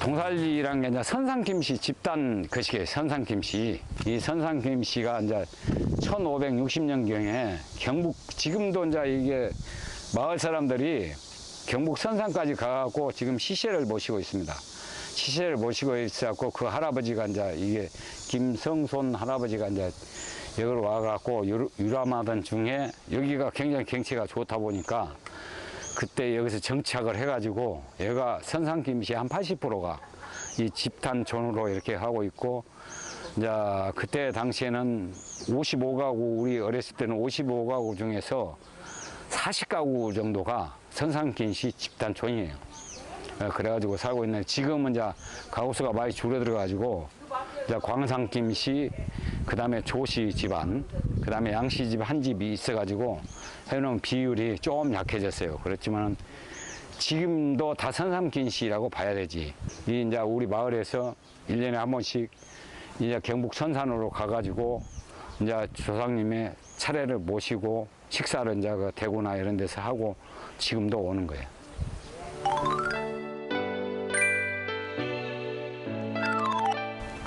동살리란 게 이제 선상김씨 집단 것이에요. 선상김씨. 이 선상김씨가 이제 1560년경에 경북, 지금도 이제 이게 마을 사람들이 경북 선산까지 가갖고 지금 시세를 모시고 있습니다. 시세를 모시고 있어갖고 그 할아버지가 이제 이게 김성손 할아버지가 이제 여기로 와갖고 유람하던 중에 여기가 굉장히 경치가 좋다 보니까 그때 여기서 정착을 해가지고 얘가 선상김씨 한 80%가 이 집단촌으로 이렇게 하고 있고, 이제 그때 당시에는 55가구, 우리 어렸을 때는 55가구 중에서 40가구 정도가 선상김씨 집단촌이에요. 그래가지고 살고 있는데 지금은 이제 가구수가 많이 줄어들어가지고 이제 광상김씨, 그 다음에 조씨 집안, 그 다음에 양씨 집 한 집이 있어가지고 해놓은 비율이 좀 약해졌어요. 그렇지만 지금도 다 선상김씨라고 봐야 되지. 이 이제 우리 마을에서 1년에 한 번씩 이제 경북 선산으로 가가지고 이제 조상님의 차례를 모시고 식사를 이제 그 대구나 이런 데서 하고 지금도 오는 거예요.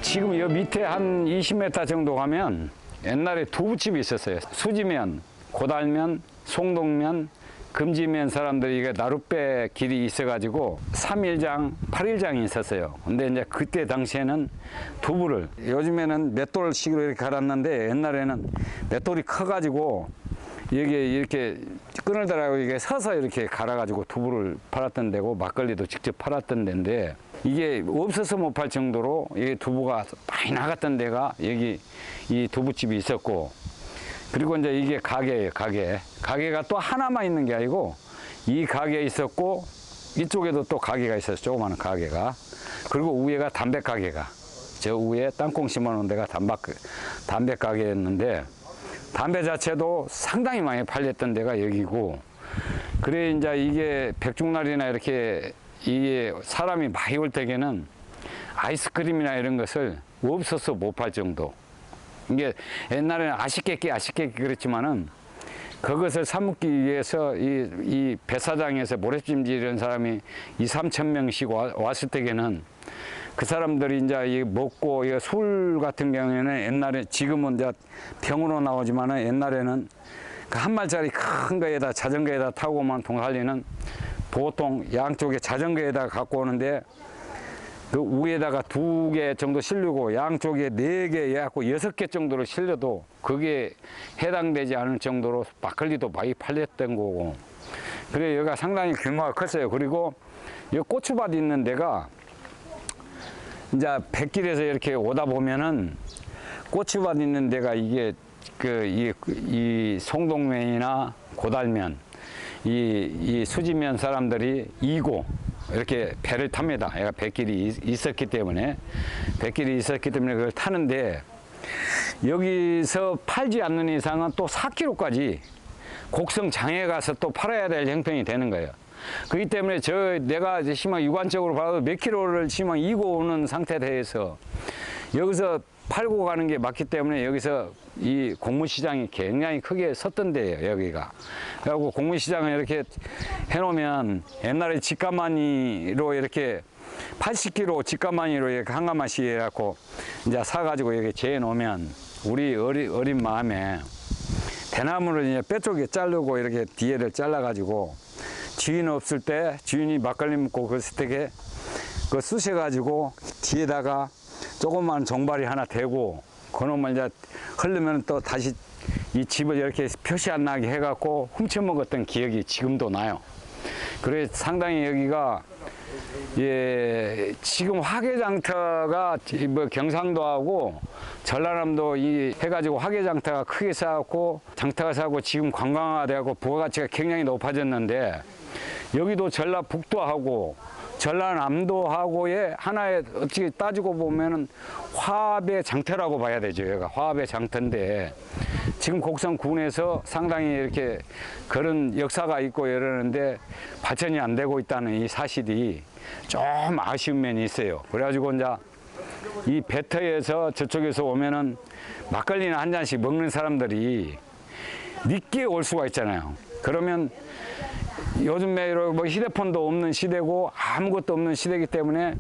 지금 여 밑에 한 20m 정도 가면 옛날에 두부집이 있었어요. 수지면, 고달면, 송동면, 금지면 사람들이 이게 나룻배 길이 있어가지고 3일장, 8일장이 있었어요. 근데 이제 그때 당시에는 두부를, 요즘에는 맷돌식으로 이렇게 갈았는데 옛날에는 맷돌이 커가지고 이게 이렇게 끈을 달아고 이게 서서 이렇게 갈아가지고 두부를 팔았던 데고 막걸리도 직접 팔았던 데인데 이게 없어서 못 팔 정도로 이게 두부가 많이 나갔던 데가 여기 이 두부집이 있었고, 그리고 이제 이게 가게예요. 가게가 또 하나만 있는 게 아니고 이 가게에 있었고 이쪽에도 또 가게가 있었어요. 조그마한 가게가. 그리고 위에가 담배 가게가, 저 위에 땅콩 심어놓은 데가 담배 가게였는데 담배 자체도 상당히 많이 팔렸던 데가 여기고, 그래 이제 이게 백중날이나 이렇게 이게 사람이 많이 올 때에는 아이스크림이나 이런 것을 없어서 못 팔 정도. 이게 옛날에는 아쉽게 그랬지만은 그것을 사먹기 위해서 이 배사장에서 모래찜질 이런 사람이 2~3천 명씩 왔을 때에는 그 사람들이 이제 먹고 술 같은 경우에는 옛날에, 지금은 이제 병으로 나오지만은 옛날에는 그 한 마리짜리 큰 거에다 자전거에다 타고만 동살리는 보통 양쪽에 자전거에다 갖고 오는데 그 위에다가 2개 정도 실리고 양쪽에 4개 해갖고 6개 정도로 실려도 그게 해당되지 않을 정도로 막걸리도 많이 팔렸던 거고, 그래 여기가 상당히 규모가 컸어요. 그리고 이 고추밭 있는 데가 이제 백길에서 이렇게 오다 보면은 고추밭 있는 데가 이게 이 송동면이나 고달면 이 수지면 사람들이 이고 이렇게 배를 탑니다. 얘가 백길이 있었기 때문에 그걸 타는데 여기서 팔지 않는 이상은 또 4km까지 곡성장에 가서 또 팔아야 될 형편이 되는 거예요. 그렇기 때문에 내가 심한 육안적으로 봐도 몇 킬로를 심한 이고 오는 상태에 대해서 여기서 팔고 가는 게 맞기 때문에 여기서 이 공무시장이 굉장히 크게 섰던 데예요, 여기가. 그래갖고 공무시장을 이렇게 해놓으면 옛날에 직가마니로 이렇게 80kg 직가마니로 이렇게 한 가마씩 해갖고 이제 사가지고 이렇게 재해 놓으면 우리 어린 마음에 대나무를 이제 뼈쪽에 자르고 이렇게 뒤에를 잘라가지고 주인 없을 때 주인이 막걸리 먹고 그랬을 때 그 쑤셔가지고 뒤에다가 조그만 종발이 하나 대고 그놈을 이제 흐르면 또 다시 이 집을 이렇게 표시 안 나게 해갖고 훔쳐 먹었던 기억이 지금도 나요. 그래 상당히 여기가 지금 화개장터가 뭐 경상도하고 전라남도 해가지고 화개장터가 크게 쌓았고 장터가 쌓고 지금 관광화되고 부가가치가 굉장히 높아졌는데 여기도 전라북도하고 전라남도하고의 하나의 어떻게 따지고 보면은 화합의 장터라고 봐야 되죠. 여기가 화합의 장터인데 지금 곡성군에서 상당히 이렇게 그런 역사가 있고 이러는데 발전이 안 되고 있다는 이 사실이 좀 아쉬운 면이 있어요. 그래가지고 이제 이 배터에서 저쪽에서 오면은 막걸리나 한 잔씩 먹는 사람들이 늦게 올 수가 있잖아요. 그러면 요즘에 뭐 휴대폰도 없는 시대고 아무것도 없는 시대이기 때문에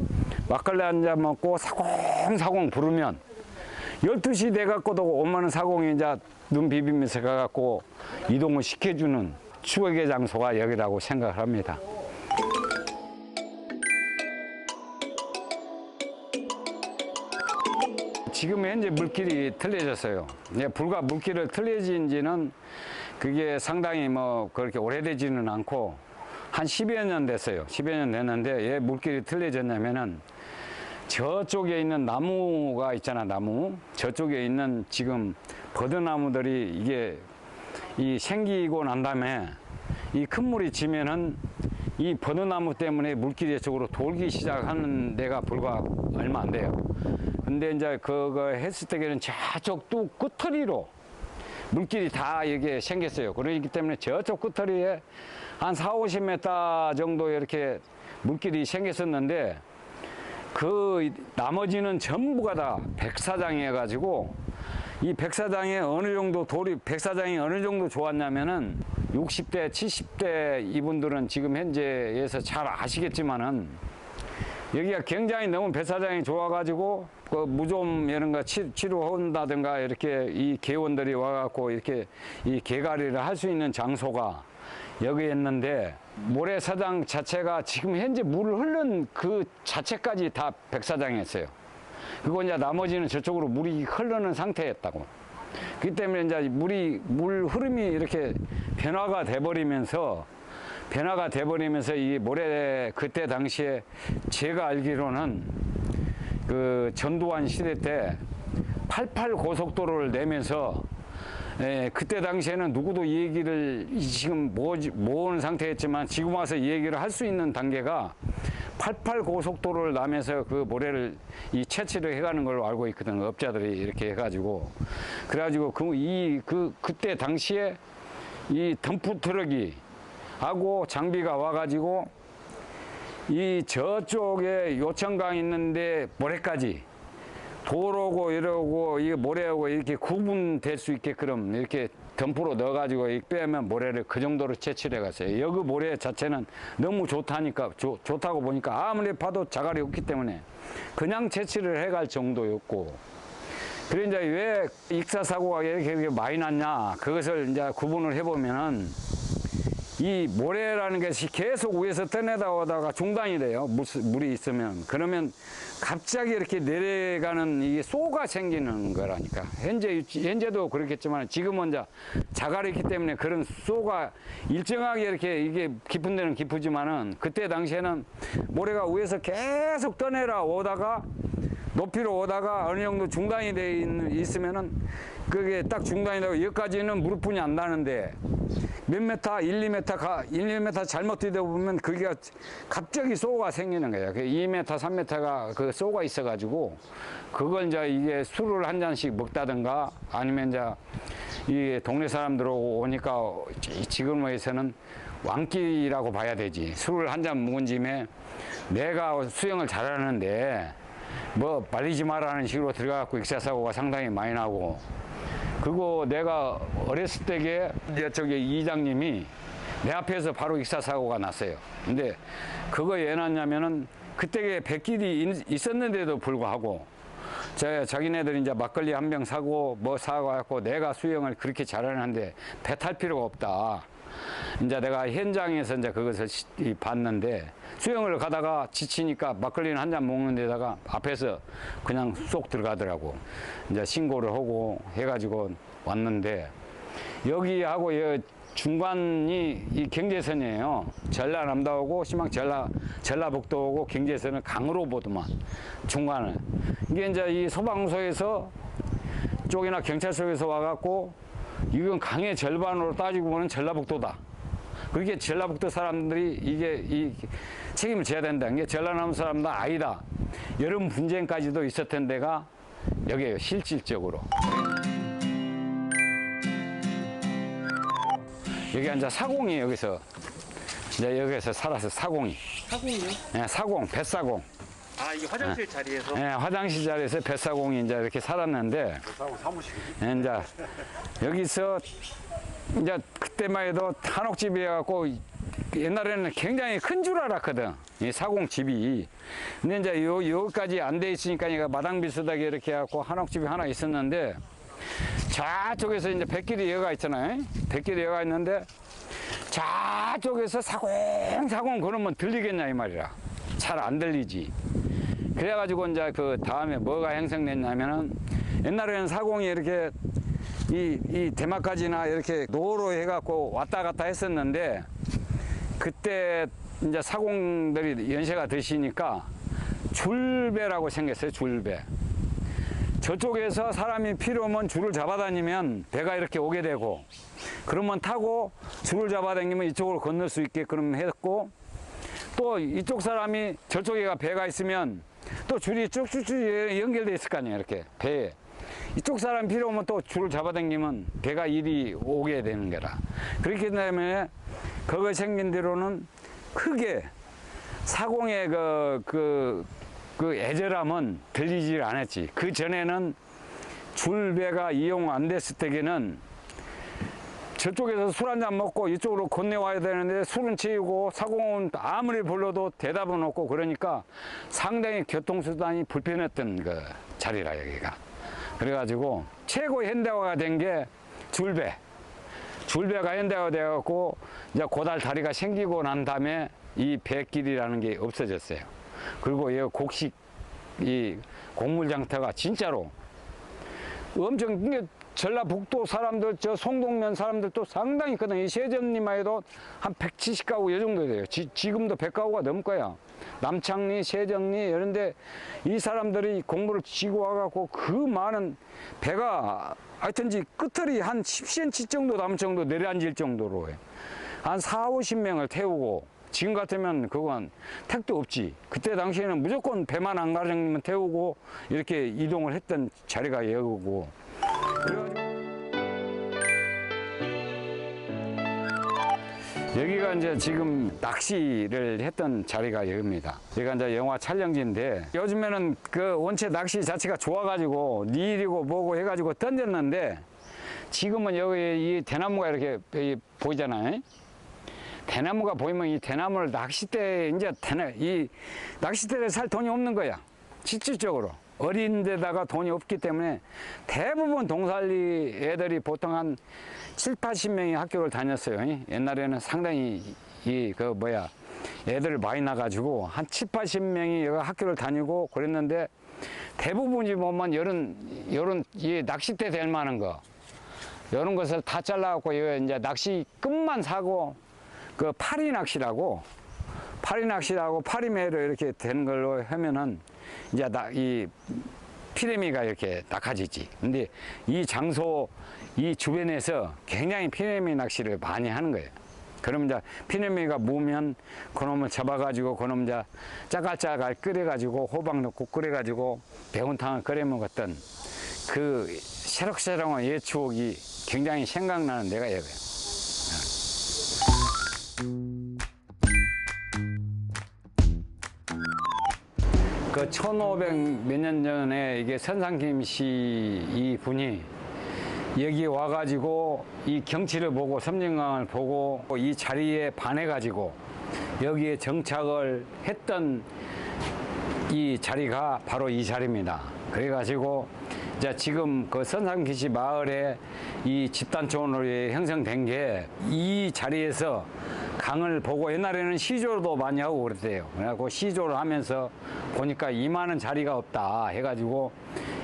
막걸리 한 잔 먹고 사공사공 부르면 12시 돼갖고도 오면은 사공이 이제 눈 비비면서 가갖고 이동을 시켜주는 추억의 장소가 여기라고 생각을 합니다. 지금 현재 물길이 틀려졌어요. 불과 물길을 틀려진 지는 그게 상당히 뭐 그렇게 오래되지는 않고 한 10여 년 됐어요. 10여 년 됐는데 왜 물길이 틀려졌냐면은 저쪽에 있는 나무가 있잖아, 나무. 저쪽에 있는 지금 버드나무들이 이게 생기고 난 다음에 이 큰 물이 지면은 이 버드나무 때문에 물길이 이쪽으로 돌기 시작하는 데가 불과 얼마 안 돼요. 근데 이제 그거 했을 때에는 저쪽 또 끝터리로 물길이 다 이게 생겼어요. 그러기 때문에 저쪽 끝터리에 한 40-50m 정도 이렇게 물길이 생겼었는데 그 나머지는 전부가 다 백사장이어 가지고 이 백사장에 어느 정도 백사장이 어느 정도 좋았냐면은 60대, 70대 이분들은 지금 현재에서 잘 아시겠지만은 여기가 굉장히 너무 백사장이 좋아가지고 그 무좀 이런 거 치료한다든가 이렇게 이 개원들이 와갖고 이렇게 이 개가리를 할 수 있는 장소가 여기였는데 모래사장 자체가 지금 현재 물을 흐른 그 자체까지 다 백사장이었어요. 그리고 이제 나머지는 저쪽으로 물이 흐르는 상태였다고. 그렇기 때문에 이제 물 흐름이 이렇게 변화가 돼버리면서 이 모래 그때 당시에 제가 알기로는 그 전두환 시대 때 88 고속도로를 내면서 그때 당시에는 누구도 이 얘기를 지금 모으는 상태였지만 지금 와서 이 얘기를 할 수 있는 단계가 88 고속도로를 나면서 그 모래를 채취를 해가는 걸로 알고 있거든. 업자들이 이렇게 해가지고. 그래가지고 그때 당시에 이 덤프 트럭이 하고 장비가 와가지고 이 저쪽에 요천강 있는데 모래까지 도로고 이러고 이 모래하고 이렇게 구분될 수 있게끔 이렇게 덤프로 넣어가지고 빼면 모래를 그 정도로 채취를 해갔어요. 여기 모래 자체는 너무 좋다고 보니까 아무리 봐도 자갈이 없기 때문에 그냥 채취를 해갈 정도였고. 그래 이제 왜 익사사고가 이렇게 많이 났냐 그것을 이제 구분을 해보면은 이 모래라는 것이 계속 위에서 떠내다 오다가 중단이 돼요. 물이 있으면. 그러면 갑자기 이렇게 내려가는 이게 쏘가 생기는 거라니까. 현재도 그렇겠지만 지금은 이제 자갈이 있기 때문에 그런 쏘가 일정하게 이렇게 이게 깊은 데는 깊으지만은 그때 당시에는 모래가 위에서 계속 떠내려 오다가 높이로 오다가 어느 정도 중단이 돼 있으면은 그게 딱 중단이 되고 여기까지는 무릎뿐이 안 닿는데 몇 메타, 1, 2m 잘못 뛰다 보면 그게 갑자기 쏘가 생기는 거예요. 2m, 3m가 그 쏘가 있어가지고 그걸 이제 이게 술을 한 잔씩 먹다든가 아니면 이제 이 동네 사람들 오니까 지금에서는 왕기라고 봐야 되지. 술을 한 잔 먹은 짐에 내가 수영을 잘하는데 뭐 말리지 마라는 식으로 들어가고 익사사고가 상당히 많이 나고. 그리고 내가 어렸을 때에 저기 이장님이 내 앞에서 바로 익사사고가 났어요. 근데 그거 왜 났냐면은 그때 백길이 있었는데도 불구하고 자기네들이 이제 막걸리 한 병 사고 뭐 사갖고 내가 수영을 그렇게 잘하는데 배 탈 필요가 없다. 이제 내가 현장에서 이제 그것을 봤는데 수영을 가다가 지치니까 막걸리는 한 잔 먹는 데다가 앞에서 그냥 쏙 들어가더라고. 이제 신고를 하고 해가지고 왔는데 여기하고 중간이 이 경계선이에요. 전라남도 오고 시망 전라북도 오고 경계선은 강으로 보더만 중간을. 이게 이제 이 소방서에서 쪽이나 경찰서에서 와갖고 이건 강의 절반으로 따지고 보면 전라북도다. 그렇게 전라북도 사람들이 이 책임을 져야 된다. 이게 전라남도 사람도 아니다. 여름 분쟁까지도 있었던 데가 여기에요. 실질적으로. 여기 이제 사공이 여기서 살았어요. 사공이. 사공이요? 네, 사공, 뱃사공. 아, 이게 화장실 자리에서? 네, 화장실 자리에서 뱃사공이 이제 이렇게 살았는데. 뱃사공 사무실이지. 네, 이제 여기서 이제 그때만 해도 한옥집이어갖고 옛날에는 굉장히 큰 줄 알았거든. 이 사공집이. 근데 이제 여기까지 안 돼 있으니까 얘가 마당 비슷하게 이렇게 해갖고 한옥집이 하나 있었는데, 저쪽에서 이제 백길이 여가 있잖아요. 백길이 여가 있는데, 저쪽에서 사공사공 그러면 들리겠냐 이 말이라. 잘 안 들리지. 그래가지고 이제 그 다음에 뭐가 형성됐냐면은, 옛날에는 사공이 이렇게 이 대마까지나 이렇게 노로 해갖고 왔다 갔다 했었는데, 그때 이제 사공들이 연세가 드시니까 줄배라고 생겼어요. 줄배. 저쪽에서 사람이 필요하면 줄을 잡아다니면 배가 이렇게 오게 되고, 그러면 타고 줄을 잡아다니면 이쪽으로 건널 수 있게끔 했고, 또 이쪽 사람이 저쪽에 배가 있으면 또 줄이 쭉쭉쭉 연결돼 있을 거 아니에요. 이렇게 배에. 이쪽 사람 필요하면 또 줄을 잡아당기면 배가 이리 오게 되는 거라. 그렇기 때문에 그거 생긴 대로는 크게 사공의 그 애절함은 들리질 않았지. 그 전에는 줄배가 이용 안 됐을 때에는 저쪽에서 술 한잔 먹고 이쪽으로 건네와야 되는데 술은 채우고 사공은 아무리 불러도 대답은 없고, 그러니까 상당히 교통수단이 불편했던 그 자리라 여기가. 그래가지고 최고 현대화가 된 게 줄배. 줄배가 현대화가 되어갖고 이제 고달 다리가 생기고 난 다음에 이 배길이라는 게 없어졌어요. 그리고 이 곡식 이 곡물장터가 진짜로 엄청, 이게 전라북도 사람들, 저 송동면 사람들도 상당히 있거든요. 이 세전리만 해도 한 170가구 이 정도 돼요. 지금도 100가구가 넘을 거야. 남창리, 세정리 이런데 이 사람들이 공부를 지고 와갖고 그 많은 배가 하여튼지 끝털이 한 10cm 정도 남을 정도 내려앉을 정도로 한 4, 50명을 태우고, 지금 같으면 그건 택도 없지. 그때 당시에는 무조건 배만 안 가정이면 태우고 이렇게 이동을 했던 자리가 여기고. 여기가 이제 지금 낚시를 했던 자리가 여기입니다. 여기가 이제 영화 촬영지인데, 요즘에는 그 원체 낚시 자체가 좋아가지고 릴이고 뭐고 해가지고 던졌는데, 지금은 여기 이 대나무가 이렇게 보이잖아요. 대나무가 보이면 이 대나무를 낚싯대, 이제 이 낚싯대를 살 돈이 없는 거야. 실질적으로. 어린 데다가 돈이 없기 때문에 대부분 동살리 애들이 보통 한 7, 80명이 학교를 다녔어요. 옛날에는 상당히 애들 많이 나가지고 한 7, 80명이 학교를 다니고 그랬는데, 대부분이 보면 요런 이 낚싯대 될 만한 거, 요런 것을 다 잘라갖고 이제 낚시 끝만 사고, 그 파리 낚시라고 파리매로 이렇게 된 걸로 하면은 이제 이 피레미가 이렇게 낚아지지. 근데 이 장소, 이 주변에서 굉장히 피레미 낚시를 많이 하는 거예요. 그러면 이제 피레미가 무면 그놈을 잡아가지고 그놈 이제 짜갈짜갈 끓여가지고 호박 넣고 끓여가지고 매운탕을 끓여 먹었던 그 새록새록한 옛 추억이 굉장히 생각나는 데가 여기예요. 그 1500 몇 년 전에 이게 선상김 씨 이 분이 여기 와가지고 이 경치를 보고 섬진강을 보고 이 자리에 반해가지고 여기에 정착을 했던 이 자리가 바로 이 자리입니다. 그래가지고 이제 지금 그 선상김 씨 마을에 이 집단촌으로 형성된 게 이 자리에서 강을 보고, 옛날에는 시조도 많이 하고 그랬대요. 그래갖고 시조를 하면서 보니까 이만한 자리가 없다 해가지고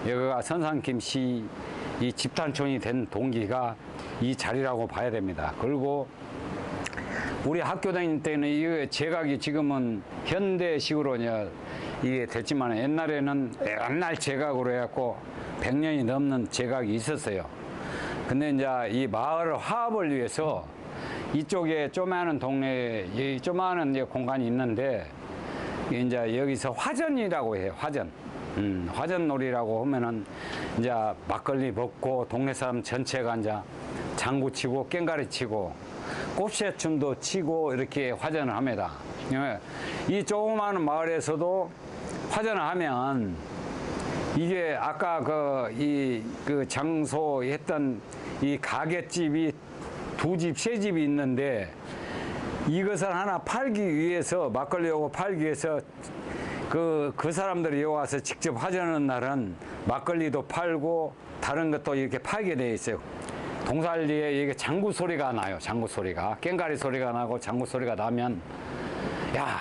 여기가 선상김 씨 이 집단촌이 된 동기가 이 자리라고 봐야 됩니다. 그리고 우리 학교 다닐 때는 이 제각이 지금은 현대식으로 이게 됐지만, 옛날에는 옛날 제각으로 해갖고 100년이 넘는 제각이 있었어요. 근데 이제 이 마을 화합을 위해서 이쪽에 조그마한 동네에 이 조그마한 이제 공간이 있는데, 이제 여기서 화전이라고 해요. 화전놀이라고 하면은 이제 막걸리 먹고 동네 사람 전체가 이제 장구 치고 깽가리 치고 꼽새춤도 치고 이렇게 화전을 합니다. 이 조그마한 마을에서도 화전을 하면 이게 아까 그 장소 했던 이 가게집이 두 집, 세 집이 있는데, 이것을 하나 팔기 위해서, 막걸리하고 팔기 위해서 그 사람들이 여기 와서 직접 하자는 날은 막걸리도 팔고 다른 것도 이렇게 팔게 돼 있어요. 동살리에 이게 장구 소리가 나요. 장구 소리가. 깽가리 소리가 나고 장구 소리가 나면, 야,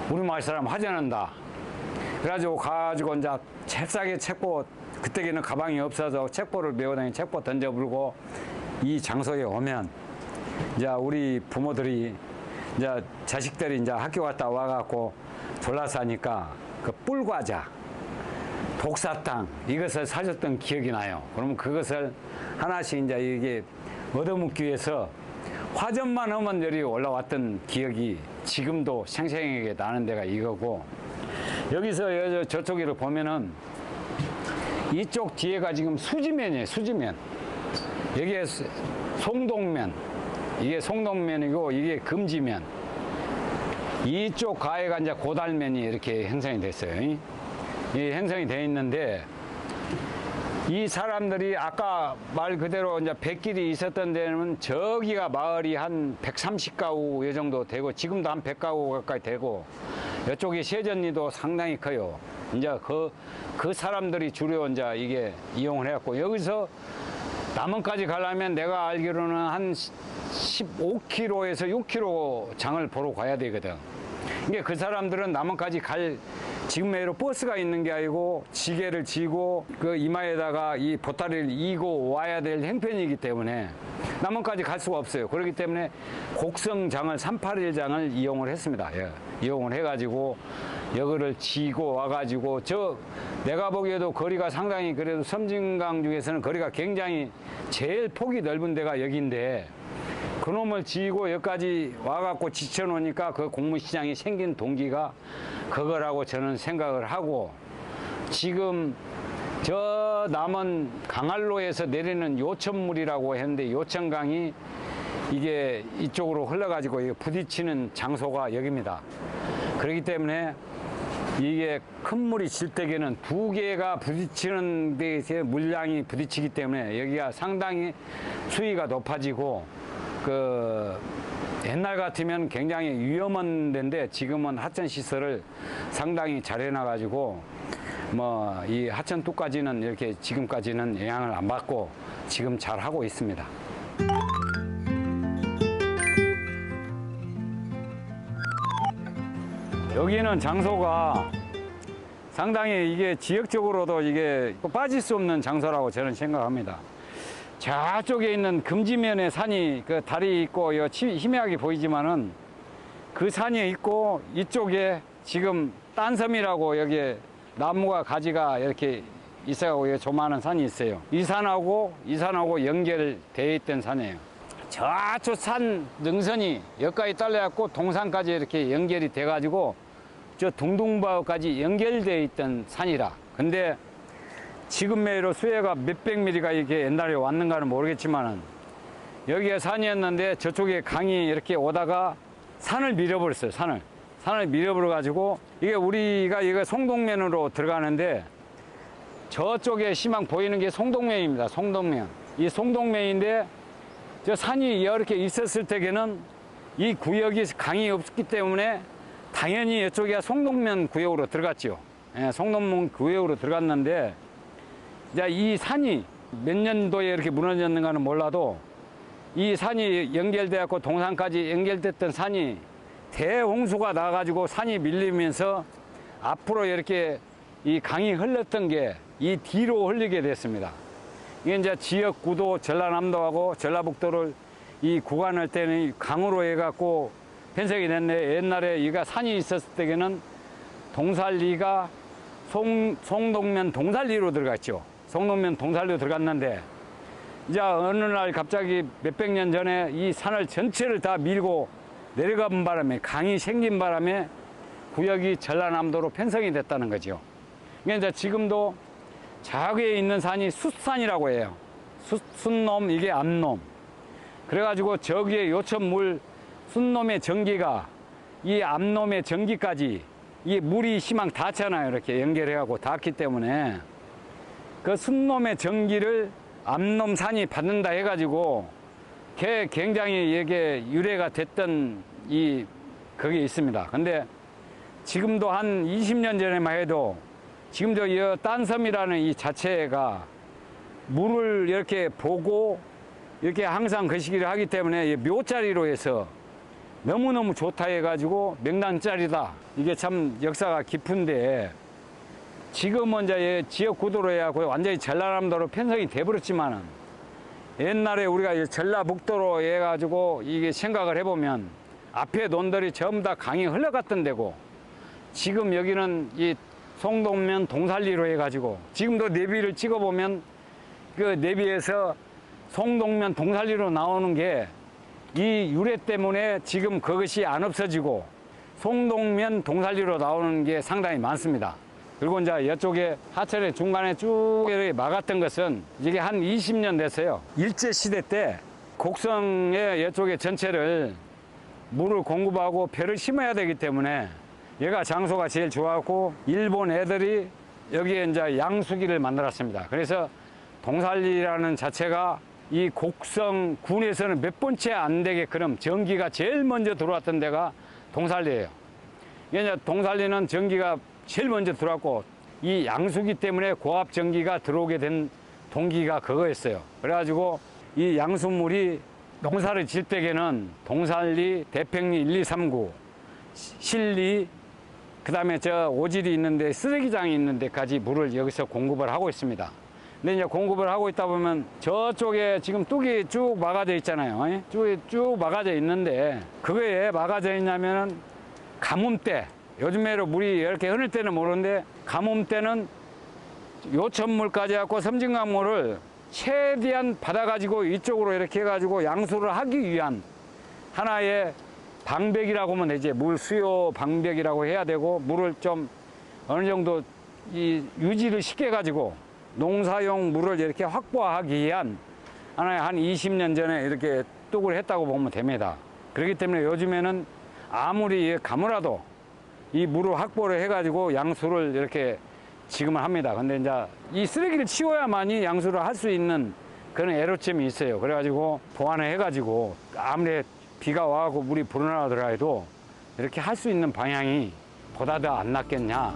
우리 마을 사람 하자는다. 그래가지고 가지고 이제 잽싸게 책보, 그때기는 가방이 없어서 책보를 메고 책보 던져불고 이 장소에 오면 이제 우리 부모들이 이제 자식들이 이제 학교 갔다 와갖고 졸라싸니까 그 뿔과자, 독사탕 이것을 사줬던 기억이 나요. 그러면 그것을 하나씩 이제 이게 얻어먹기 위해서 화전만 하면 여기 올라왔던 기억이 지금도 생생하게 나는 데가 이거고, 여기서 저쪽으로 보면은 이쪽 뒤에가 지금 수지면이에요. 수지면. 여기에 송동면, 이게 송동면이고 이게 금지면. 이쪽 가해가 이제 고달면이 이렇게 형성이 됐어요. 이 형성이 돼 있는데, 이 사람들이 아까 말 그대로 이제 백길이 있었던 데는 저기가 마을이 한 130가구 이 정도 되고, 지금도 한 100가구 가까이 되고, 이쪽이 세전리도 상당히 커요. 이제 그 사람들이 주로 이제 이게 이용을 해갖고, 여기서 남원까지 가려면 내가 알기로는 한 15km에서 6km 장을 보러 가야 되거든. 이게 그 사람들은 남원까지 갈 지금매로 버스가 있는 게 아니고 지게를 지고 그 이마에다가 이 보따리를 이고 와야 될 행편이기 때문에 남원까지 갈 수가 없어요. 그렇기 때문에 곡성장을 381장을 이용을 했습니다. 예. 이용을 해가지고 여기를 지고 와가지고 내가 보기에도 거리가 상당히, 그래도 섬진강 중에서는 거리가 굉장히 제일 폭이 넓은 데가 여기인데, 그놈을 지고 여기까지 와갖고 지쳐놓으니까 그 공무시장이 생긴 동기가 그거라고 저는 생각을 하고, 지금 저 남원 강안로에서 내리는 요천물이라고 했는데, 요천강이 이게 이쪽으로 흘러가지고 부딪히는 장소가 여기입니다. 그렇기 때문에 이게 큰 물이 질 때에는 두 개가 부딪히는 데서 물량이 부딪히기 때문에 여기가 상당히 수위가 높아지고, 옛날 같으면 굉장히 위험한 데인데 지금은 하천 시설을 상당히 잘 해놔가지고 뭐 이 하천 뚝까지는 이렇게 지금까지는 영향을 안 받고 지금 잘 하고 있습니다. 여기는 장소가 상당히 이게 지역적으로도 이게 빠질 수 없는 장소라고 저는 생각합니다. 저쪽에 있는 금지면에 산이 그 달이 있고 희미하게 보이지만은 그 산이 있고, 이쪽에 지금 딴섬이라고 여기에 나무가 가지가 이렇게 있어가지고 조그마한 산이 있어요. 이 산하고 연결되어 있던 산이에요. 저쪽 산 능선이 여기까지 딸려갖고 동산까지 이렇게 연결이 돼가지고 저 둥둥바까지 연결되어 있던 산이라. 근데 지금 매로 수해가 몇백 미리가 이렇게 옛날에 왔는가는 모르겠지만은 여기가 산이었는데 저쪽에 강이 이렇게 오다가 산을 밀어버렸어요. 산을 밀어버려가지고 이게 우리가 이거 송동면으로 들어가는데 저쪽에 시망 보이는 게 송동면입니다. 송동면. 이 송동면인데 저 산이 이렇게 있었을 때에는 이 구역이 강이 없기 때문에 당연히 이쪽에 송동면 구역으로 들어갔죠. 예, 송동면 구역으로 들어갔는데, 이제 이 산이 몇 년도에 이렇게 무너졌는가는 몰라도 이 산이 연결돼갖고 동산까지 연결됐던 산이 대홍수가 나가지고 산이 밀리면서 앞으로 이렇게 이 강이 흘렀던 게 이 뒤로 흘리게 됐습니다. 이게 이제 지역구도 전라남도하고 전라북도를 이 구간할 때는 강으로 해갖고 편성이 됐네. 옛날에 이가 산이 있었을 때에는 동살리가 송동면 동살리로 들어갔죠. 송동면 동살리로 들어갔는데, 이제 어느 날 갑자기 몇백 년 전에 이 산을 전체를 다 밀고 내려간 바람에, 강이 생긴 바람에 구역이 전라남도로 편성이 됐다는 거죠. 그러니까 이제 지금도 저기에 있는 산이 숫산이라고 해요. 숫놈, 이게 암놈. 그래가지고 저기에 요천물, 숫놈의 전기가 이 암놈의 전기까지 이 물이 희망 닿잖아요. 이렇게 연결해갖고 닿기 때문에 그 숫놈의 전기를 암놈산이 받는다 해가지고 굉장히 이게 유래가 됐던 그게 있습니다. 근데 지금도 한 20년 전에만 해도 지금도 이 딴섬이라는 이 자체가 물을 이렇게 보고 이렇게 항상 거시기를 하기 때문에 이 묘자리로 해서 너무너무 좋다 해가지고 명당자리다. 이게 참 역사가 깊은데 지금은 이제 지역 구도로 해갖고 완전히 전라남도로 편성이 돼버렸지만은 옛날에 우리가 이 전라북도로 해가지고 이게 생각을 해보면 앞에 논들이 전부 다 강이 흘러갔던 데고 지금 여기는 이 송동면 동살리로 해가지고 지금도 내비를 찍어보면 그 내비에서 송동면 동살리로 나오는 게 이 유래 때문에 지금 그것이 안 없어지고 송동면 동살리로 나오는 게 상당히 많습니다. 그리고 이제 이쪽에 하천의 중간에 쭉 이렇게 막았던 것은 이게 한 20년 됐어요. 일제시대 때 곡성의 이쪽에 전체를 물을 공급하고 벼를 심어야 되기 때문에 얘가 장소가 제일 좋았고 일본 애들이 여기에 이제 양수기를 만들었습니다. 그래서 동살리라는 자체가 이 곡성군에서는 몇 번째 안 되게끔 전기가 제일 먼저 들어왔던 데가 동살리예요. 이제 동살리는 전기가 제일 먼저 들어왔고 이 양수기 때문에 고압 전기가 들어오게 된 동기가 그거였어요. 그래가지고 이 양수물이 농사를 질 때에는 동살리, 대평리 1, 2, 3구, 실리, 그 다음에 저 오질이 있는데 쓰레기장이 있는 데까지 물을 여기서 공급을 하고 있습니다. 근데 이제 공급을 하고 있다 보면 저쪽에 지금 뚝이 쭉 막아져 있잖아요. 쭉 막아져 있는데 그거에 막아져 있냐면은 가뭄때, 요즘에로 물이 이렇게 흐를 때는 모르는데 가뭄때는 요천물까지 갖고 섬진강물을 최대한 받아가지고 이쪽으로 이렇게 해가지고 양수를 하기 위한 하나의 방벽이라고 하면 되지. 물 수요 방벽이라고 해야 되고 물을 좀 어느 정도 이 유지를 시켜가지고 농사용 물을 이렇게 확보하기 위한 하나의 한 20년 전에 이렇게 뚝을 했다고 보면 됩니다. 그렇기 때문에 요즘에는 아무리 가물어도 이 물을 확보를 해가지고 양수를 이렇게 지금은 합니다. 근데 이제 이 쓰레기를 치워야만이 양수를 할 수 있는 그런 애로점이 있어요. 그래가지고 보완을 해가지고 아무리 비가 와고 물이 불어나더라도 이렇게 할 수 있는 방향이 보다 더 안 낫겠냐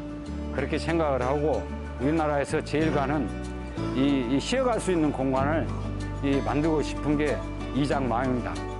그렇게 생각을 하고 우리나라에서 제일 가는 이 쉬어갈 수 있는 공간을 만들고 싶은 게 이장 마음입니다.